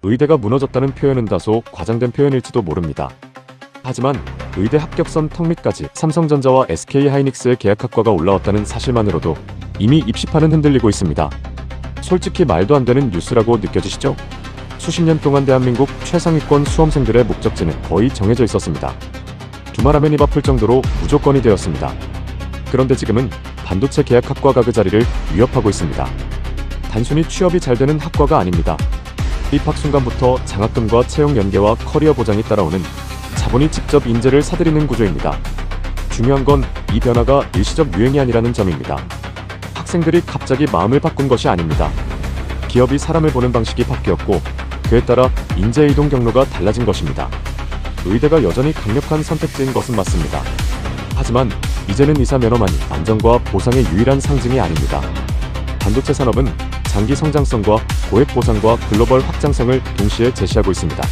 의대가 무너졌다는 표현은 다소 과장된 표현일지도 모릅니다. 하지만 의대 합격선 턱 밑까지 삼성전자와 SK하이닉스의 계약 학과가 올라왔다는 사실만으로도 이미 입시판은 흔들리고 있습니다. 솔직히 말도 안 되는 뉴스라고 느껴지시죠? 수십 년 동안 대한민국 최상위권 수험생들의 목적지는 거의 정해져 있었습니다. 두말하면 입 아플 정도로 무조건이 되었습니다. 그런데 지금은 반도체 계약 학과가 그 자리를 위협하고 있습니다. 단순히 취업이 잘 되는 학과가 아닙니다. 입학 순간부터 장학금과 채용 연계와 커리어 보장이 따라오는 자본이 직접 인재를 사들이는 구조입니다. 중요한 건 이 변화가 일시적 유행이 아니라는 점입니다. 학생들이 갑자기 마음을 바꾼 것이 아닙니다. 기업이 사람을 보는 방식이 바뀌었고 그에 따라 인재 이동 경로가 달라진 것입니다. 의대가 여전히 강력한 선택지인 것은 맞습니다. 하지만 이제는 의사 면허만이 안정과 보상의 유일한 상징이 아닙니다. 반도체 산업은 장기 성장성과 고액 보상과 글로벌 확장성을 동시에 제시하고 있습니다.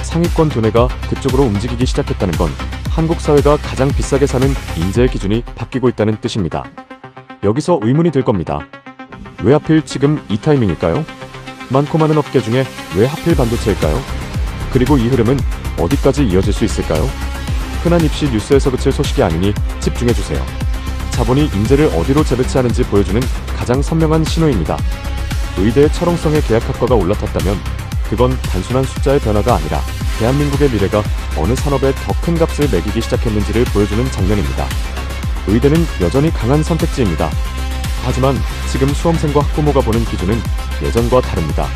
상위권 두뇌가 그쪽으로 움직이기 시작했다는 건 한국 사회가 가장 비싸게 사는 인재의 기준이 바뀌고 있다는 뜻입니다. 여기서 의문이 들 겁니다. 왜 하필 지금 이 타이밍일까요? 많고 많은 업계 중에 왜 하필 반도체일까요? 그리고 이 흐름은 어디까지 이어질 수 있을까요? 흔한 입시 뉴스에서 그칠 소식이 아니니 집중해주세요. 자본이 인재를 어디로 재배치하는지 보여주는 가장 선명한 신호입니다. 의대의 철옹성의 계약학과가 올라탔다면 그건 단순한 숫자의 변화가 아니라 대한민국의 미래가 어느 산업에 더 큰 값을 매기기 시작했는지를 보여주는 장면입니다. 의대는 여전히 강한 선택지입니다. 하지만 지금 수험생과 학부모가 보는 기준은 예전과 다릅니다.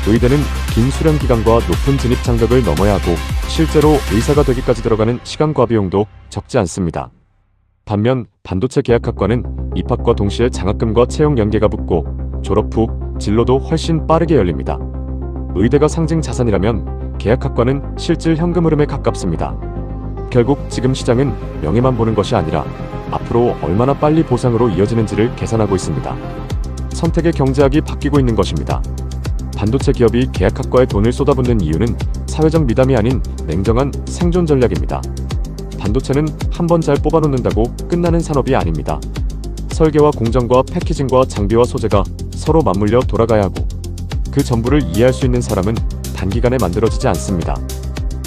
의대는 긴 수련 기간과 높은 진입 장벽을 넘어야 하고 실제로 의사가 되기까지 들어가는 시간과 비용도 적지 않습니다. 반면 반도체 계약학과는 입학과 동시에 장학금과 채용 연계가 붙고 졸업 후 진로도 훨씬 빠르게 열립니다. 의대가 상징 자산이라면 계약학과는 실질 현금 흐름에 가깝습니다. 결국 지금 시장은 명예만 보는 것이 아니라 앞으로 얼마나 빨리 보상으로 이어지는지를 계산하고 있습니다. 선택의 경제학이 바뀌고 있는 것입니다. 반도체 기업이 계약학과에 돈을 쏟아붓는 이유는 사회적 미담이 아닌 냉정한 생존 전략입니다. 반도체는 한번 잘 뽑아놓는다고 끝나는 산업이 아닙니다. 설계와 공정과 패키징과 장비와 소재가 서로 맞물려 돌아가야 하고 그 전부를 이해할 수 있는 사람은 단기간에 만들어지지 않습니다.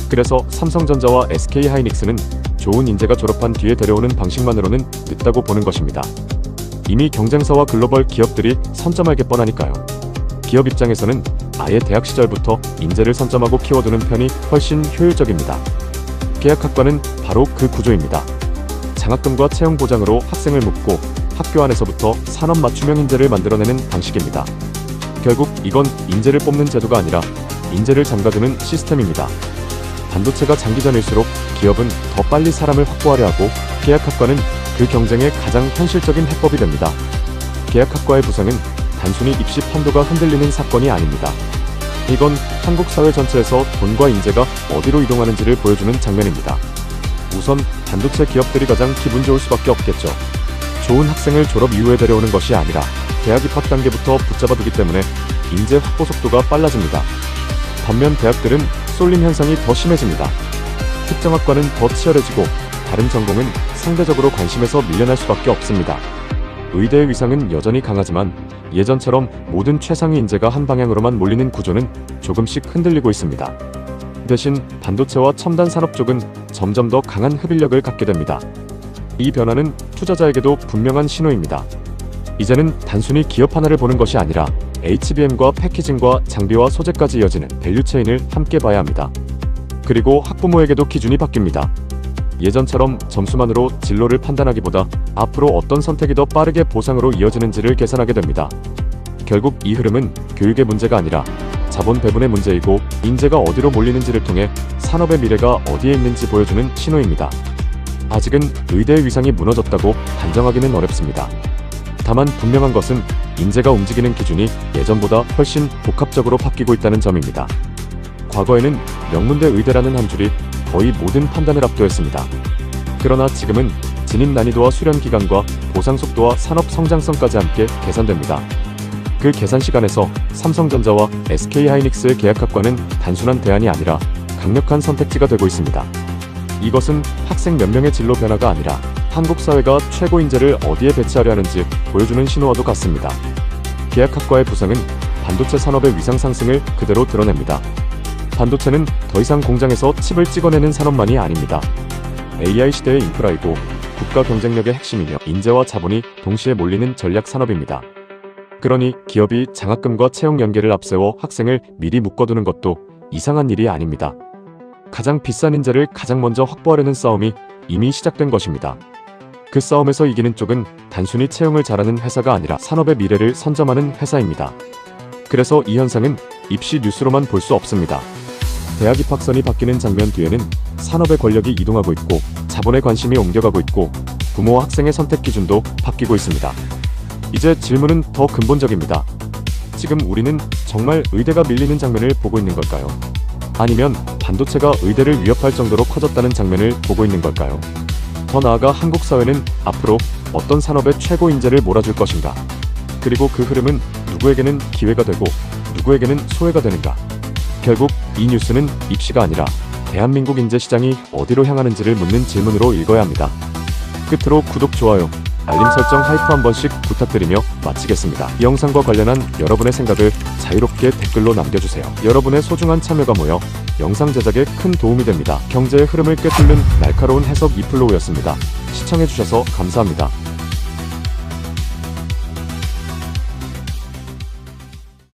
그래서 삼성전자와 SK하이닉스는 좋은 인재가 졸업한 뒤에 데려오는 방식만으로는 늦다고 보는 것입니다. 이미 경쟁사와 글로벌 기업들이 선점할 게 뻔하니까요. 기업 입장에서는 아예 대학 시절부터 인재를 선점하고 키워두는 편이 훨씬 효율적입니다. 계약학과는 바로 그 구조입니다. 장학금과 채용 보장으로 학생을 묶고 학교 안에서부터 산업 맞춤형 인재를 만들어내는 방식입니다. 결국 이건 인재를 뽑는 제도가 아니라 인재를 잠가두는 시스템입니다. 반도체가 장기전일수록 기업은 더 빨리 사람을 확보하려 하고 계약학과는 그 경쟁의 가장 현실적인 해법이 됩니다. 계약학과의 부상은 단순히 입시 판도가 흔들리는 사건이 아닙니다. 이건 한국 사회 전체에서 돈과 인재가 어디로 이동하는지를 보여주는 장면입니다. 우선 반도체 기업들이 가장 기분 좋을 수밖에 없겠죠. 좋은 학생을 졸업 이후에 데려오는 것이 아니라 대학 입학 단계부터 붙잡아두기 때문에 인재 확보 속도가 빨라집니다. 반면 대학들은 쏠림 현상이 더 심해집니다. 특정 학과는 더 치열해지고 다른 전공은 상대적으로 관심에서 밀려날 수밖에 없습니다. 의대의 위상은 여전히 강하지만 예전처럼 모든 최상위 인재가 한 방향으로만 몰리는 구조는 조금씩 흔들리고 있습니다. 대신 반도체와 첨단 산업 쪽은 점점 더 강한 흡인력을 갖게 됩니다. 이 변화는 투자자에게도 분명한 신호입니다. 이제는 단순히 기업 하나를 보는 것이 아니라 HBM과 패키징과 장비와 소재까지 이어지는 밸류체인을 함께 봐야 합니다. 그리고 학부모에게도 기준이 바뀝니다. 예전처럼 점수만으로 진로를 판단하기보다 앞으로 어떤 선택이 더 빠르게 보상으로 이어지는지를 계산하게 됩니다. 결국 이 흐름은 교육의 문제가 아니라 자본 배분의 문제이고 인재가 어디로 몰리는지를 통해 산업의 미래가 어디에 있는지 보여주는 신호입니다. 아직은 의대의 위상이 무너졌다고 단정하기는 어렵습니다. 다만 분명한 것은 인재가 움직이는 기준이 예전보다 훨씬 복합적으로 바뀌고 있다는 점입니다. 과거에는 명문대 의대라는 한 줄이 거의 모든 판단을 압도했습니다. 그러나 지금은 진입 난이도와 수련 기간과 보상 속도와 산업 성장성까지 함께 계산됩니다. 그 계산 시간에서 삼성전자와 SK하이닉스의 계약학과는 단순한 대안이 아니라 강력한 선택지가 되고 있습니다. 이것은 학생 몇 명의 진로 변화가 아니라 한국 사회가 최고 인재를 어디에 배치하려 하는지 보여주는 신호와도 같습니다. 계약학과의 부상은 반도체 산업의 위상 상승을 그대로 드러냅니다. 반도체는 더 이상 공장에서 칩을 찍어내는 산업만이 아닙니다. AI 시대의 인프라이고 국가 경쟁력의 핵심이며 인재와 자본이 동시에 몰리는 전략 산업입니다. 그러니 기업이 장학금과 채용 연계를 앞세워 학생을 미리 묶어두는 것도 이상한 일이 아닙니다. 가장 비싼 인재를 가장 먼저 확보하려는 싸움이 이미 시작된 것입니다. 그 싸움에서 이기는 쪽은 단순히 채용을 잘하는 회사가 아니라 산업의 미래를 선점하는 회사입니다. 그래서 이 현상은 입시 뉴스로만 볼 수 없습니다. 대학 입학선이 바뀌는 장면 뒤에는 산업의 권력이 이동하고 있고 자본의 관심이 옮겨가고 있고 부모와 학생의 선택 기준도 바뀌고 있습니다. 이제 질문은 더 근본적입니다. 지금 우리는 정말 의대가 밀리는 장면을 보고 있는 걸까요? 아니면 반도체가 의대를 위협할 정도로 커졌다는 장면을 보고 있는 걸까요? 더 나아가 한국 사회는 앞으로 어떤 산업에 최고 인재를 몰아줄 것인가? 그리고 그 흐름은 누구에게는 기회가 되고 누구에게는 소외가 되는가? 결국 이 뉴스는 입시가 아니라 대한민국 인재 시장이 어디로 향하는지를 묻는 질문으로 읽어야 합니다. 끝으로 구독, 좋아요, 알림 설정, 하이프 한 번씩 부탁드리며 마치겠습니다. 이 영상과 관련한 여러분의 생각을 자유롭게 댓글로 남겨주세요. 여러분의 소중한 참여가 모여 영상 제작에 큰 도움이 됩니다. 경제의 흐름을 꿰뚫는 날카로운 해석 이플로우였습니다. 시청해주셔서 감사합니다.